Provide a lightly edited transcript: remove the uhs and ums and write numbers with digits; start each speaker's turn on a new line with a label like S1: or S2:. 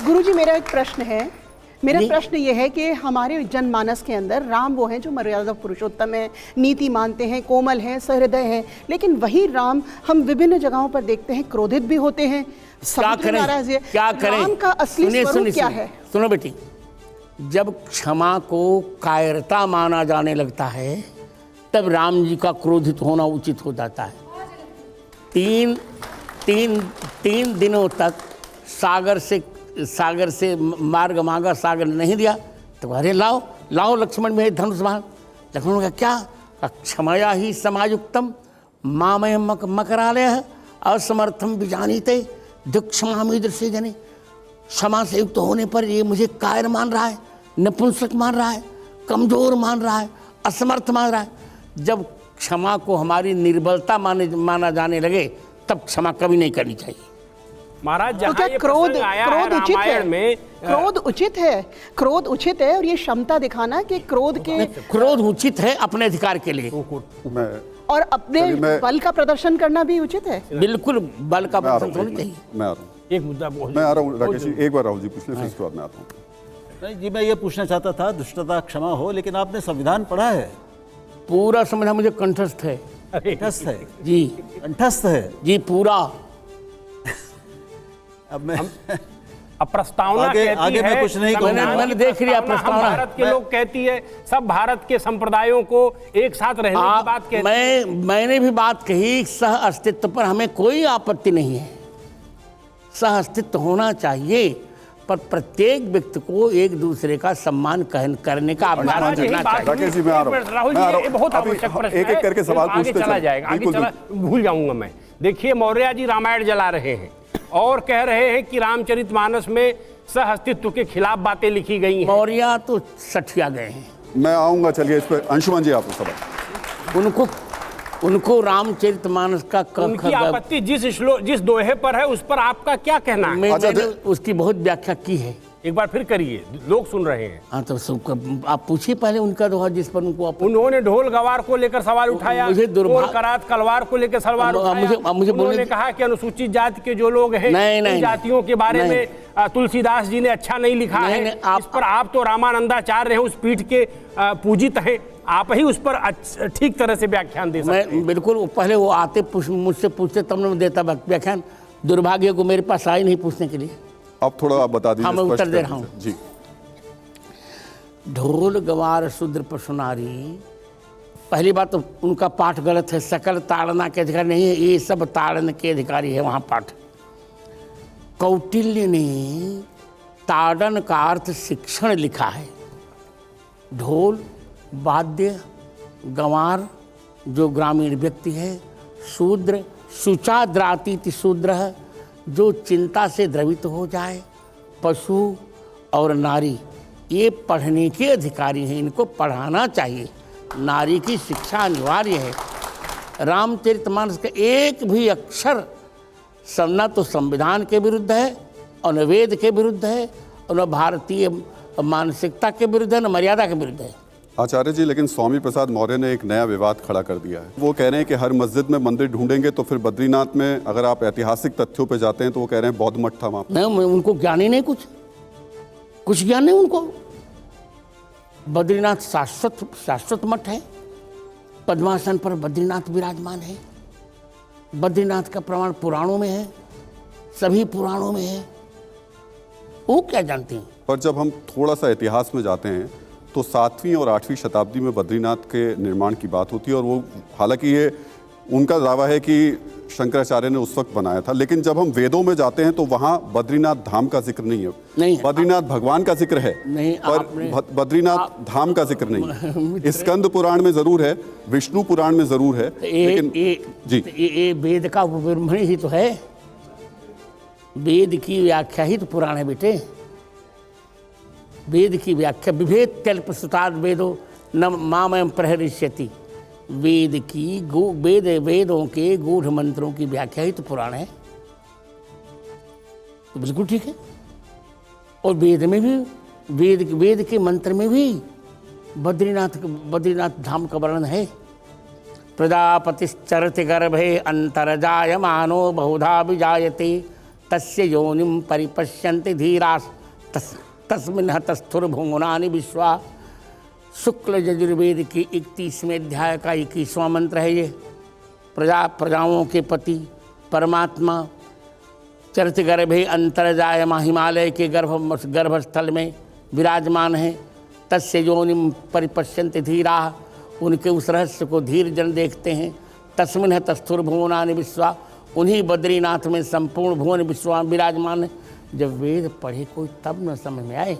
S1: गुरुजी, मेरा एक प्रश्न है। मेरा प्रश्न ये है कि हमारे जनमानस के अंदर राम वो हैं जो मर्यादा पुरुषोत्तम है, नीति मानते हैं, कोमल हैं, सहृदय हैं, लेकिन वही राम हम विभिन्न जगहों पर देखते हैं क्रोधित भी होते हैं,
S2: क्या करें, क्या करें?
S1: राम का असली स्वरूप क्या है?
S2: सुनो बेटी, जब क्षमा को कायरता माना जाने लगता है तब राम जी का क्रोधित होना उचित हो जाता है। तीन दिनों तक सागर से मार्ग मांगा, सागर नहीं दिया तो अरे लाओ लाओ लक्ष्मण में धनुष बाण। लक्ष्मण का क्या? क्षमया ही समायुक्तम मामय मकरालय असमर्थम विजानीते दुक्षमामी दृश्य जने। क्षमा से युक्त होने पर ये मुझे कायर मान रहा है, नपुंसक मान रहा है, कमजोर मान रहा है, असमर्थ मान रहा है। जब क्षमा को हमारी निर्बलता माना जाने लगे तब क्षमा कभी नहीं करनी चाहिए।
S3: महाराज,
S1: तो क्या क्रोध उचित है? क्रोध उचित है, क्रोध उचित है, और ये क्षमता दिखाना कि क्रोध
S2: उचित है अपने अधिकार के लिए,
S1: और अपने बल का प्रदर्शन करना भी उचित है।
S2: बिल्कुल बल का प्रदर्शन होना चाहिए।
S4: मैं आ रहा हूँ,
S3: एक मुद्दा
S4: मैं आ रहा हूँ राकेश जी, एक बार राहुल जी पूछ ले, फिर उसके बाद मैं आता हूँ।
S5: नहीं जी, मैं ये पूछना चाहता था, दुष्टता क्षमा हो, लेकिन आपने संविधान पढ़ा है?
S2: पूरा संविधान मुझे कंठस्थ है।
S5: कंठस्थ है
S2: जी,
S5: कंठस्थ है
S2: जी पूरा।
S3: अब प्रस्तावना
S5: आगे मैं कुछ नहीं कहूँगा।
S2: मैंने देख लिया प्रस्तावना।
S3: भारत के लोग कहती है सब भारत के संप्रदायों को एक साथ रहने की बात कहती है।
S2: मैंने भी बात कही, सह अस्तित्व पर हमें कोई आपत्ति नहीं है, सह अस्तित्व होना चाहिए, पर प्रत्येक व्यक्ति को एक दूसरे का सम्मान करने का अभ्यास करना चाहिए।
S4: राकेश जी, मैं आ रहा हूँ।
S3: राहुल जी, ये बहुत आवश्यक प्रश्न है,
S4: एक एक करके सवाल
S3: आगे
S4: पूछते
S3: चला जाएगा, आगे चला भूल जाऊंगा मैं। देखिए, मौर्य जी रामायण जला रहे हैं और कह रहे हैं कि रामचरितमानस में सह अस्तित्व के खिलाफ बातें लिखी गई हैं।
S2: मौर्य तो सठिया गए हैं।
S4: मैं आऊंगा, चलिए इस पर अंशुमन जी आप सवाल।
S2: उनको रामचरितमानस का
S3: उनकी आपत्ति जिस दोहे पर है उस पर आपका क्या कहना है?
S2: मैंने उसकी बहुत व्याख्या की है,
S3: एक बार फिर करिए, लोग सुन रहे हैं।
S2: हाँ तो आप पूछिए पहले उनका दोहा जिस पर उनको
S3: उन्होंने ढोल गवार को लेकर सवाल उठाया,
S2: मुझे
S3: करात कलवार को लेकर सवाल उठाया। उन्होंने कहा कि अनुसूचित जाति के जो लोग हैं जातियों के बारे में तुलसीदास जी ने अच्छा नहीं लिखा है। इस पर आप तो रामानंदाचार्य हैं, उस पीठ के पूजित हैं, आप ही उस पर ठीक तरह से व्याख्यान दे सकते हैं।
S2: बिल्कुल, पहले वो आते मुझसे पूछते तब मैं देता व्याख्यान। दुर्भाग्य को मेरे पास आए नहीं पूछने के लिए।
S4: अब थोड़ा आप बता दीजिए।
S2: हाँ, मैं उत्तर दे रहा हूँ
S4: जी।
S2: ढोल गवार शूद्र पशुनारी, पहली बात तो उनका पाठ गलत है। सकल ताड़ना के अधिकारी नहीं है, ये सब ताड़न के अधिकारी है वहाँ पाठ। कौटिल्य ने ताड़न का अर्थ शिक्षण लिखा है। ढोल वाद्य गंवार जो ग्रामीण व्यक्ति है, शूद्र शुचाद्रातीति शूद्र जो चिंता से द्रवित हो जाए, पशु और नारी ये पढ़ने के अधिकारी हैं, इनको पढ़ाना चाहिए। नारी की शिक्षा अनिवार्य है। रामचरितमानस का एक भी अक्षर न तो संविधान के विरुद्ध है और न वेद के विरुद्ध है और न भारतीय मानसिकता के विरुद्ध है, न मर्यादा के विरुद्ध है।
S4: आचार्य जी, लेकिन स्वामी प्रसाद मौर्य ने एक नया विवाद खड़ा कर दिया है। वो कह रहे हैं कि हर मस्जिद में मंदिर ढूंढेंगे तो फिर बद्रीनाथ में अगर आप ऐतिहासिक तथ्यों पे जाते हैं तो वो कह रहे हैं बौद्ध मठ था वहाँ।
S2: नहीं, उनको ज्ञान ही नहीं, कुछ ज्ञान नहीं उनको। बद्रीनाथ शाश्वत मठ है, पद्मासन पर बद्रीनाथ विराजमान है। बद्रीनाथ का प्रमाण पुराणों में है, सभी पुराणों में है। वो क्या जानते हैं?
S4: पर जब हम थोड़ा सा इतिहास में जाते हैं तो 7वीं और 8वीं शताब्दी में बद्रीनाथ के निर्माण की बात होती है, और वो हालांकि ये उनका दावा है कि शंकराचार्य ने उस वक्त बनाया था, लेकिन जब हम वेदों में जाते हैं तो वहाँ बद्रीनाथ धाम का जिक्र नहीं है। बद्रीनाथ भगवान का जिक्र है नहीं, पर बद्रीनाथ धाम का जिक्र नहीं है। स्कंद पुराण में जरूर है, विष्णु पुराण में जरूर है, लेकिन
S2: ये वेद का उपब्रह्मण ही तो है, वेद की व्याख्या ही तो पुराण है बेटे। वेद की व्याख्या विभेद त्यल्प सुताद वेदो न मामयम प्रहरिष्यति। वेद की वेदों के गूढ़ मंत्रों की व्याख्या ही तो पुराण है, तो बिल्कुल ठीक है। और वेद में भी वेद के मंत्र में भी बद्रीनाथ धाम का वर्णन है। प्रजापतिश्चरति गर्भे अंतर्जायमानो बहुधा विजायते तस्य योनिम परिपश्यन्ति धीरास तस्मिन् हतस्थुर्भुवनानि विश्वा। शुक्ल यजुर्वेद की 31वें अध्याय का 21वां मंत्र है ये। प्रजाओं के पति परमात्मा चरित गर्भे अंतर्जायमा हिमालय के गर्भस्थल में विराजमान है। तस्य योनिम परिपश्यन्ति धीरा, उनके उस रहस्य को धीर जन देखते हैं। तस्मिन् हतस्थुर्भुवनानि विश्वा, उन्हीं बद्रीनाथ में संपूर्ण भुवन विश्वा विराजमान है। जब वेद पढ़े कोई तब न समझ में आए।